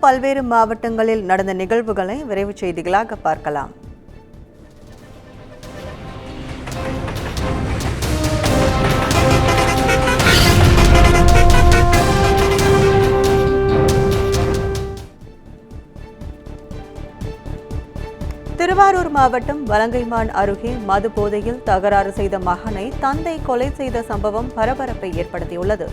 பல்வேறு மாவட்டங்களில் நடந்த நிகழ்வுகளை விரைவு செய்திகளாக பார்க்கலாம். திருவாரூர் மாவட்டம் வலங்கைமான் அருகே மது போதையில் தகராறு செய்த மகனை தந்தை கொலை செய்த சம்பவம் பரபரப்பை ஏற்படுத்தியுள்ளது.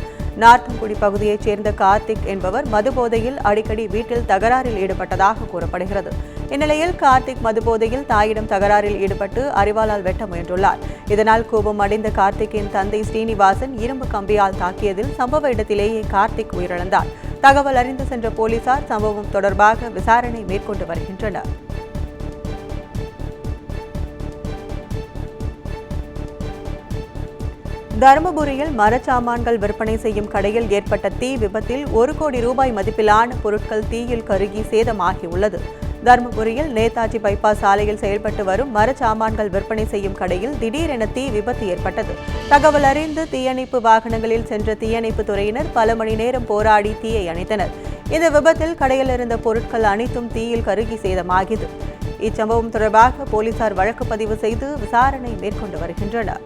நார்த்தங்குடி பகுதியைச் சேர்ந்த கார்த்திக் என்பவர் மது போதையில் அடிக்கடி வீட்டில் தகராறில் ஈடுபட்டதாக கூறப்படுகிறது. இந்நிலையில் கார்த்திக் மது போதையில் தாயிடம் தகராறில் ஈடுபட்டு அரிவாளால் வெட்ட முயன்றுள்ளார். இதனால் கோபம் அடைந்த கார்த்திக்கின் தந்தை ஸ்ரீனிவாசன் இரும்பு கம்பியால் தாக்கியதில் சம்பவ இடத்திலேயே கார்த்திக் உயிரிழந்தார். தகவல் அறிந்து சென்ற போலீசார் சம்பவம் தொடர்பாக விசாரணை மேற்கொண்டு வருகின்றனர். தருமபுரியில் மரச்சாமான்கள் விற்பனை செய்யும் கடையில் ஏற்பட்ட தீ விபத்தில் 1 கோடி ரூபாய் மதிப்பிலான பொருட்கள் தீயில் கருகி சேதமாகியுள்ளது. தருமபுரியில் நேதாஜி பைபாஸ் சாலையில் செயல்பட்டு வரும் மரச்சாமான்கள் விற்பனை செய்யும் கடையில் திடீரென தீ விபத்து ஏற்பட்டது. தகவல் அறிந்து தீயணைப்பு வாகனங்களில் சென்ற தீயணைப்பு துறையினர் பல மணி நேரம் போராடி தீயை அணைத்தனர். இந்த விபத்தில் கடையில் இருந்த பொருட்கள் அனைத்தும் தீயில் கருகி சேதமாகியது. இச்சம்பவம் தொடர்பாக போலீசார் வழக்கு பதிவு செய்து விசாரணை மேற்கொண்டு வருகின்றனர்.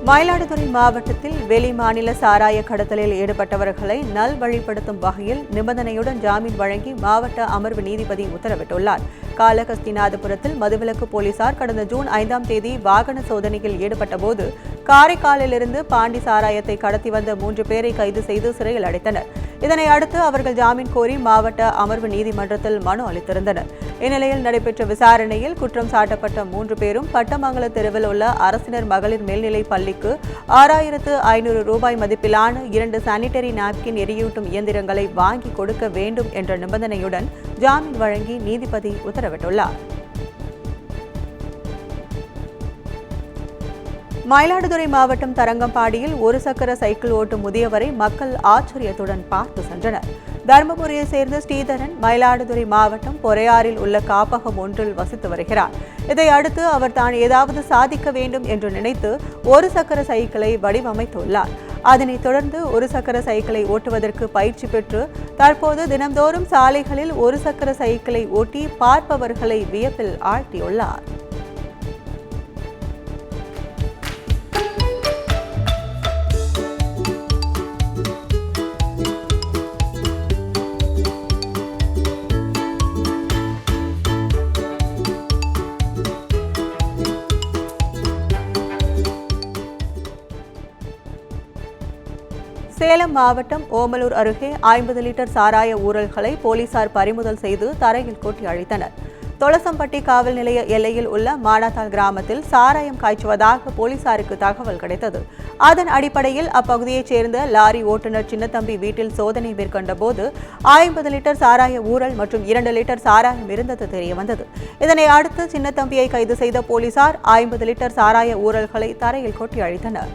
மயிலாடுதுறை மாவட்டத்தில் வெளிமாநில சாராய கடத்தலில் ஈடுபட்டவர்களை நல்வழிப்படுத்தும் வகையில் நிபந்தனையுடன் ஜாமீன் வழங்கி மாவட்ட அமர்வு நீதிபதி உத்தரவிட்டுள்ளார். காளகஸ்திநாதபுரத்தில் மதுவிலக்கு போலீசார் கடந்த ஜூன் 5ஆம் தேதி வாகன சோதனையில் ஈடுபட்டபோது காரைக்காலிலிருந்து பாண்டி சாராயத்தை கடத்தி வந்த 3 பேரை கைது செய்து சிறையில் அடைத்தனர். இதனை அடுத்து அவர்கள் ஜாமீன் கோரி மாவட்ட அமர்வு நீதிமன்றத்தில் மனு அளித்திருந்தனர். இந்நிலையில் நடைபெற்ற விசாரணையில் குற்றம் சாட்டப்பட்ட 3 பேரும் பட்டமங்கல தெருவில் உள்ள அரசினர் மகளிர் மேல்நிலைப் பள்ளிக்கு 6500 ரூபாய் மதிப்பிலான 2 சானிட்டரி நாப்கின் எரியூட்டும் இயந்திரங்களை வாங்கி கொடுக்க வேண்டும் என்ற நிபந்தனையுடன் ஜாமீன் வழங்கி நீதிபதி உத்தரவிட்டுள்ளார். மயிலாடுதுறை மாவட்டம் தரங்கம்பாடியில் 1 சக்கர சைக்கிள் ஓட்டும் முதியவரை மக்கள் ஆச்சரியத்துடன் பார்த்து சென்றனர். தருமபுரியை சேர்ந்த ஸ்ரீதரன் மயிலாடுதுறை மாவட்டம் பொறையாறில் உள்ள காப்பகம் ஒன்றில் வசித்து வருகிறார். இதை அடுத்து அவர் தான் ஏதாவது சாதிக்க வேண்டும் என்று நினைத்து 1 சக்கர சைக்கிளை வடிவமைத்துள்ளார். அதனைத் தொடர்ந்து 1 சக்கர சைக்கிளை ஓட்டுவதற்கு பயிற்சி பெற்று தற்போது தினந்தோறும் சாலைகளில் 1 சக்கர சைக்கிளை ஓட்டி பார்ப்பவர்களை வியப்பில் ஆழ்த்தியுள்ளார். சேலம் மாவட்டம் ஓமலூர் அருகே 50 லிட்டர் சாராய ஊறல்களை போலீசார் பறிமுதல் செய்து தரையில் கொட்டி அழித்தனர். தொலசம்பட்டி காவல் நிலைய எல்லையில் உள்ள மானாத்தால் கிராமத்தில் சாராயம் காய்ச்சுவதாக போலீசாருக்கு தகவல் கிடைத்தது. அதன் அடிப்படையில் அப்பகுதியைச் சேர்ந்த லாரி ஓட்டுநர் சின்னத்தம்பி வீட்டில் சோதனை மேற்கொண்டபோது 50 லிட்டர் சாராய ஊறல் மற்றும் 2 லிட்டர் சாராயம் இருந்தது தெரியவந்தது. இதனை அடுத்து சின்னத்தம்பியை கைது செய்த போலீசார் 50 லிட்டர் சாராய ஊறல்களை தரையில் கொட்டி அழித்தனர்.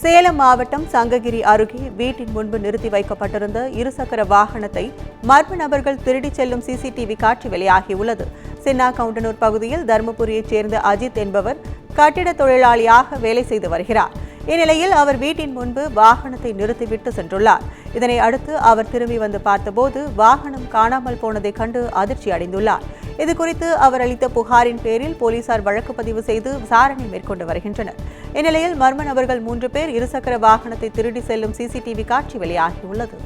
சேலம் மாவட்டம் சங்ககிரி அருகே வீட்டின் முன்பு நிறுத்தி வைக்கப்பட்டிருந்த 2 சக்கர வாகனத்தை மர்ம நபர்கள் திருடிச் செல்லும் சிசிடிவி காட்சி வெளியாகியுள்ளது. சின்னா கவுண்டனூர் பகுதியில் தருமபுரியைச் சேர்ந்த அஜித் என்பவர் கட்டிட தொழிலாளியாக வேலை செய்து வருகிறார். இந்நிலையில் அவர் வீட்டின் முன்பு வாகனத்தை நிறுத்திவிட்டு சென்றுள்ளார். இதனை அடுத்து அவர் திரும்பி வந்து பார்த்தபோது வாகனம் காணாமல் போனதை கண்டு அதிர்ச்சி அடைந்துள்ளார். இதுகுறித்து அவர் அளித்த புகாரின் பேரில் போலீசார் வழக்கு பதிவு செய்து விசாரணை மேற்கொண்டு வருகின்றனர். இந்நிலையில் மர்ம நபர்கள் 3 பேர் 2 சக்கர வாகனத்தை திருடி செல்லும் சிசிடிவி காட்சி வெளியாகியுள்ளது.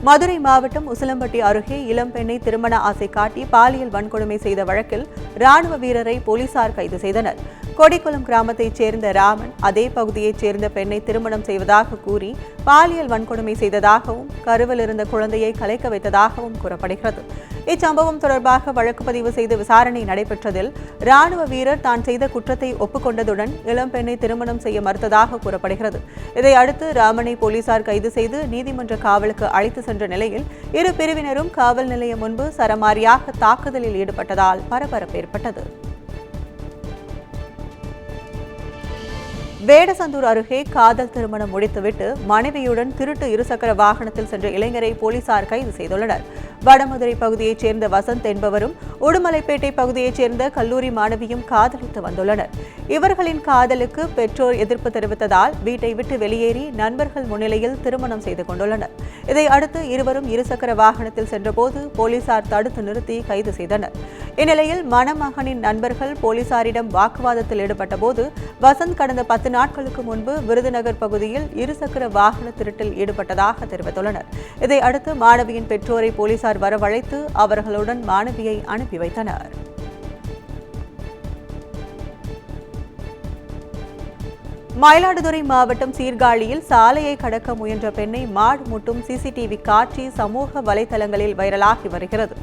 மதுரை மாவட்டம் உசிலம்பட்டி அருகே இளம்பெண்ணை திருமண ஆசை காட்டி பாலியல் வன்கொடுமை செய்த வழக்கில் ராணுவ வீரரை போலீசார் கைது செய்தனர். கொடிக்குளம் கிராமத்தைச் சேர்ந்த ராமன் அதே பகுதியைச் சேர்ந்த பெண்ணை திருமணம் செய்வதாக கூறி பாலியல் வன்கொடுமை செய்ததாகவும் கருவில் இருந்த குழந்தையை கலைக்க வைத்ததாகவும் கூறப்படுகிறது. இச்சம்பவம் தொடர்பாக வழக்கு பதிவு செய்து விசாரணை நடைபெற்றதில் ராணுவ வீரர் தான் செய்த குற்றத்தை ஒப்புக்கொண்டதுடன் இளம்பெண்ணை திருமணம் செய்ய மறுத்ததாக கூறப்படுகிறது. இதையடுத்து ராமனை போலீசார் கைது செய்து நீதிமன்ற காவலுக்கு அழைத்து சென்ற நிலையில் இரு பிரிவினரும் காவல் நிலையம் முன்பு சரமாரியாக தாக்குதலில் ஈடுபட்டதால் பரபரப்பு ஏற்பட்டது. வேடசந்தூர் அருகே காதல் திருமணம் முடித்துவிட்டு மனைவியுடன் திருட்டு இருசக்கர வாகனத்தில் சென்ற இளைஞரை போலீசார் கைது செய்துள்ளனர். வடமதுரை பகுதியைச் சேர்ந்த வசந்த் என்பவரும் உடுமலைப்பேட்டை பகுதியைச் சேர்ந்த கல்லூரி மாணவியும் காதலித்து வந்துள்ளனர். இவர்களின் காதலுக்கு பெற்றோர் எதிர்ப்பு தெரிவித்ததால் வீட்டை விட்டு வெளியேறி நண்பர்கள் முன்னிலையில் திருமணம் செய்து கொண்டுள்ளனர். இதை அடுத்து இருவரும் இருசக்கர வாகனத்தில் சென்றபோது போலீசார் தடுத்து நிறுத்தி கைது செய்தனர். இந்நிலையில் மணமகனின் நண்பர்கள் போலீசாரிடம் வாக்குவாதத்தில் ஈடுபட்ட போது வசந்த் கடந்த 10 நாட்களுக்கு முன்பு விருதுநகர் பகுதியில் இருசக்கர வாகன திருட்டில் ஈடுபட்டதாக தெரிவித்துள்ளனர். இதை அடுத்து மாணவியின் பெற்றோரை போலீசார் வரவழைத்து அவர்களுடன் மாணவியை அனுப்பி வைத்தனர். மயிலாடுதுறை மாவட்டம் சீர்காழியில் சாலையை கடக்க முயன்ற பெண்ணை மாடு முட்டும் சிசிடிவி காட்சி சமூக வலைதளங்களில் வைரலாகி வருகிறது.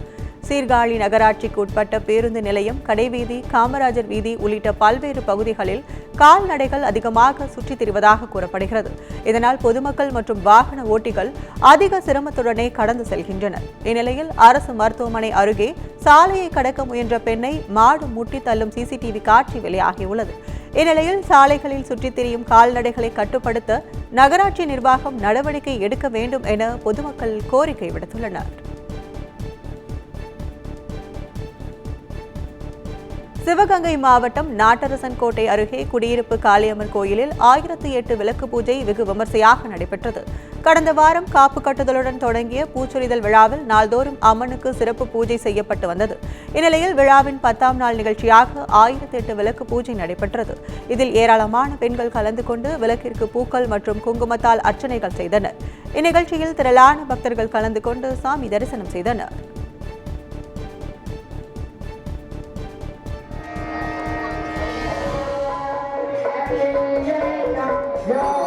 சீர்காழி நகராட்சிக்கு உட்பட்ட பேருந்து நிலையம், கடைவீதி, காமராஜர் வீதி உள்ளிட்ட பல்வேறு பகுதிகளில் கால்நடைகள் அதிகமாக சுற்றித் திரிவதாக கூறப்படுகிறது. இதனால் பொதுமக்கள் மற்றும் வாகன ஓட்டிகள் அதிக சிரமத்துடனே கடந்து செல்கின்றனர். இந்நிலையில் அரசு மருத்துவமனை அருகே சாலையை கடக்க முயன்ற பெண்ணை மாடு முட்டி தள்ளும் சிசிடிவி காட்சி வெளியாகியுள்ளது. இந்நிலையில் சாலைகளில் சுற்றித் திரியும் கால்நடைகளை கட்டுப்படுத்த நகராட்சி நிர்வாகம் நடவடிக்கை எடுக்க வேண்டும் என பொதுமக்கள் கோரிக்கை விடுத்துள்ளனர். சிவகங்கை மாவட்டம் நாட்டரசன் கோட்டை அருகே குடியிருப்பு காளியம்மன் கோயிலில் 1008 விளக்கு பூஜை வெகு விமர்சையாக நடைபெற்றது. கடந்த வாரம் காப்பு கட்டுதலுடன் தொடங்கிய பூச்சொரிதல் விழாவில் நாள்தோறும் அம்மனுக்கு சிறப்பு பூஜை செய்யப்பட்டு வந்தது. இந்நிலையில் விழாவின் 10ஆம் நாள் நிகழ்ச்சியாக 1008 விளக்கு பூஜை நடைபெற்றது. இதில் ஏராளமான பெண்கள் கலந்து கொண்டு விளக்கிற்கு பூக்கள் மற்றும் குங்குமத்தால் அர்ச்சனைகள் செய்தனர். இந்நிகழ்ச்சியில் திரளான பக்தர்கள் கலந்து கொண்டு சாமி தரிசனம் செய்தனர். Yeah.